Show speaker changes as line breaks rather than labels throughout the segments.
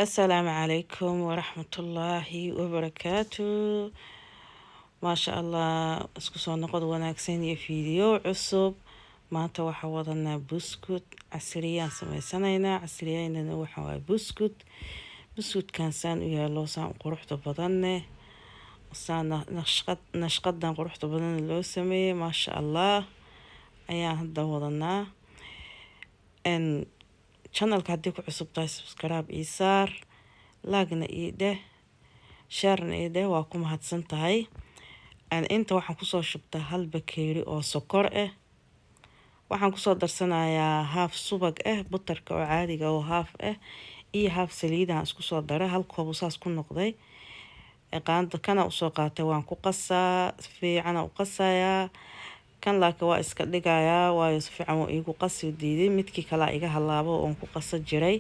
السلام عليكم ورحمة الله وبركاته. ما شاء الله اسكسو نقد وناكسين فيديو عصب. ما توحى وضنا بسكوت عسريان سميسانينا عسريان نوحى بسكوت كان سان ويا لو سان قروحته بدنه سان نشقدنا قروحته بدن لو سمي ما شاء الله أيام هدا وضنا ان channelka haddii ku cusub tahay subscribe ii saar laagna ii dheh sharna ii dheh waa ku mahadsan tahay inta waxaan kusoo shubtaa hal bakeeri oo sokor ah waxaan kusoo darsanayaa haaf subag ah butarka oo caadiga oo haaf ah iyo haaf saliid aan isku soo daray hal koob saas ku noqday qaanda kana u soo qaatay waan ku qasaa fiican u qasayaa kan laakiin waa iska dhigayaa waayo si fiican oo igu qasi diiday midkii kala iga halaabo oo ku qasa jiray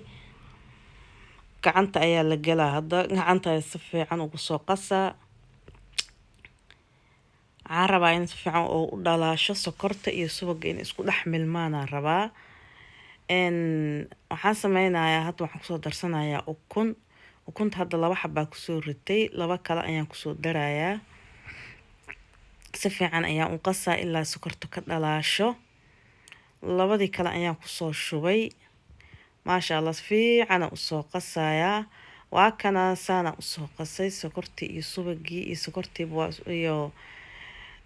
gacanta ayaa la galaa hadda gacanta si fiican ugu soo qasa caraba in si fiican oo u dhalaasho sokorta iyo subagga in isku dhex milmaan rabaa waxaan sameynayaa hadda waxaan kusoo darsanayaa ukunta hadda laba xabaa kusoo ritay laba kale ayaan kusoo darayaa si fiican ayaan u qasaa ilaa sokorta ka dhalaasho labadii kale ayaan kusoo shubay maasha Allah si fiican u soo qasayaa waa kana saana u soo qasay sokortii iyo subagii iyo sokortii iyo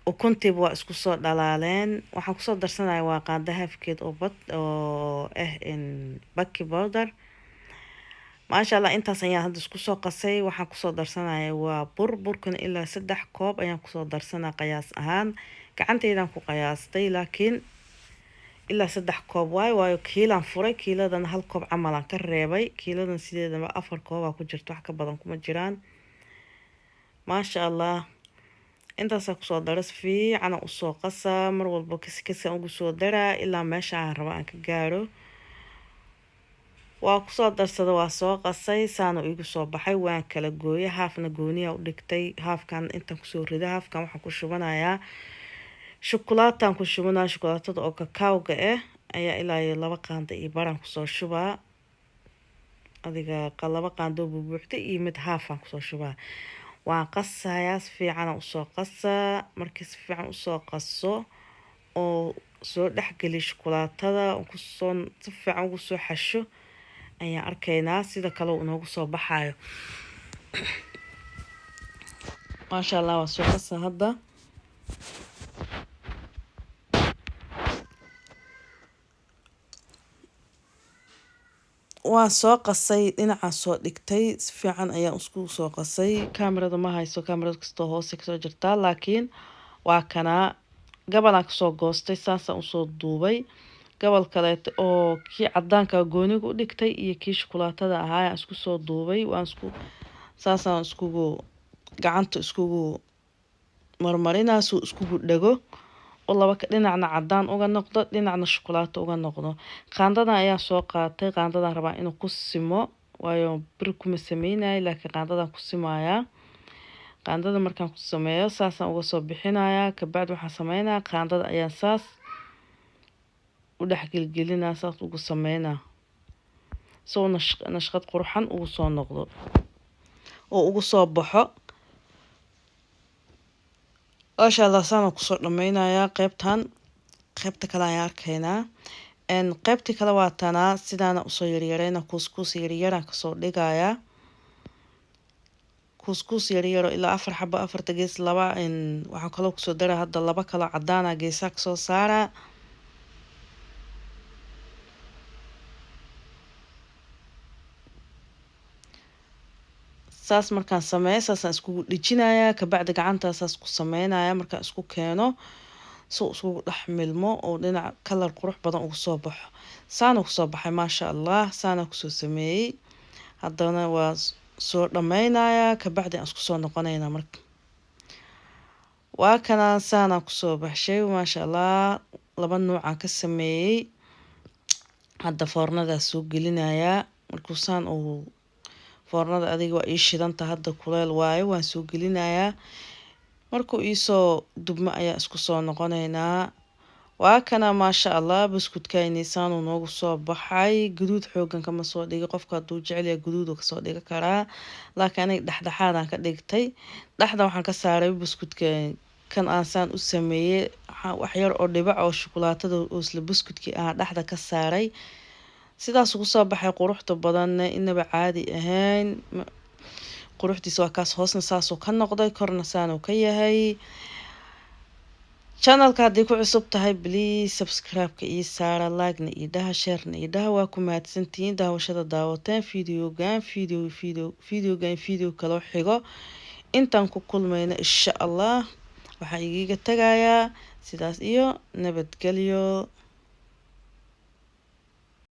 ukuntii waa isku soo dhalaaleen waxaan kusoo darsanayaa waa qaanda hafkeed oo in baking powder maasha Allah intaas ayaan hadda isku soo qasay waxaan kusoo darsanayaa waa burkan ilaa 3 koob ayaan kusoo darsanaa qiyaas ahaan gacantaydan ku qiyaastay laakiin ilaa 3 koob waayo kiilan furay kiiladan hal koob camal aan ka reebay kiiladan sideedaba 4 koob ku jirto wax ka badan kuma jiraan maasha Allah intaas kusoo daras fiican u soo qasaa mar walba kasi ugu soo daraa ilaa meesha aan rabo aan ka gaaro waa kusoo darsada waa soo qasay saan igu soo baxay waan kala gooyay haafna gooniya u dhigtay haafkan inta kusoo riday haafkan waxaan ku shubanayaa shukulaataan ku shubanayaa shukulaatada oo kakaawga ah ayaa ilaa 2 qaando iyo baran kusoo shubaa adiga 2 qaando buuxda iyo mid haafan kusoo shubaa waan qasayaa si fiican u soo qasaa markii si fiican u soo qaso oo soo dhaxgali shukulaatada ku soo si fiican ugu soo xasho ayaan arkaynaa sida kale uu noogu soo baxayo maasha Allah waa soo qasaa hadda waa soo qasay dhinaca soo dhigtay si fiican ayaan isku soo qasay kaamirada ma hayso kaamirada kasto hoose kasoo jirta laakiin waa kana gabalaan kasoo goostay saasaan usoo duubay gobol kale oo kii cadaanka gooniga u dhigtay iyo kii shukulaatada ahaa isku soo duubay waan isku saasaan iskugu gacanta iskugu marmarinaa soo iskugu dhago oo laba dhinacna cadaan uga noqdo dhinacna shukulaato uga noqdo qaandadan ayaa soo qaatay qaandadan rabaa inuu ku simo waayo bir kuma sameynay laakiin qaandadan ku simaaya qaandada markaan ku sameeyo saasaan uga soo bixinayaa ka baad waxaan sameynayaa qaandada ayaa saas u dhaxgelgelinaa saas ugu sameynaa soo nashqad qurxan ugu soo noqdo oo ugu soo baxo maasha Allah saan ku soo dhameynayaa qaybta kale ayaan arkaynaa qaybta kale waa tanaa sidaana u soo yaryareyna kuskus yaryaraan ka soo dhigayaa kuskus yaryaro ilaa 4 xabo 4 gees laba waxaan kale ku soo daraa hadda 2 kale cadaan ah geesaha ka soo saaraa saas markaan sameeyo saasaan isku dhijinayaa ka bacdi gacanta saas ku sameynayaa markaan isku keeno soo isku dhex milmo oo dhinac kalar qurux badan ugu soo baxo saan ku soo baxay maasha Allah saan ku soo sameeyay haddana waa soo dhameynayaa ka bacdi aan isku soo noqonaynaa marka waa kana saan ku soo baxshay maasha Allah 2 nooc aan ka sameeyay hadda foornada soo gelinayaa markuu saan oo foornada adiga waa ii shidanta hadda kuleel waayo waan soo gelinayaa markuu ii soo dubmo ayaa isku soo noqonaynaa waa kana maasha allah buskudkayni saanuu noogu soo baxay guduud xoogan kama soo dhigi qofka hadduu jecel yahay guduud kasoo dhigi karaa laakiin aniga dhexdhexaadaan ka dhigtay dhexda waxaan ka saaray buskudka kan aan saan u sameeyey wax yar oo dhibac oo shukulaatada oo isla buskudkii ah dhexda ka saaray sidaas ugu soo baxay quruxda badanna inaba caadi ahayn quruxdiisa waa kaas hoosna saasuu ka noqday korna saanuu ka yahay channelka haddii ku cusub tahay please subscribe-ka ii saara like-na ii dhaha share-na ii dhaha waa ku mahadsantihiin daawashada daawateen video kaloo xigo intaan ku kulmayna insha allah waxaa igiga tagayaa sidaas iyo nabadgelyo.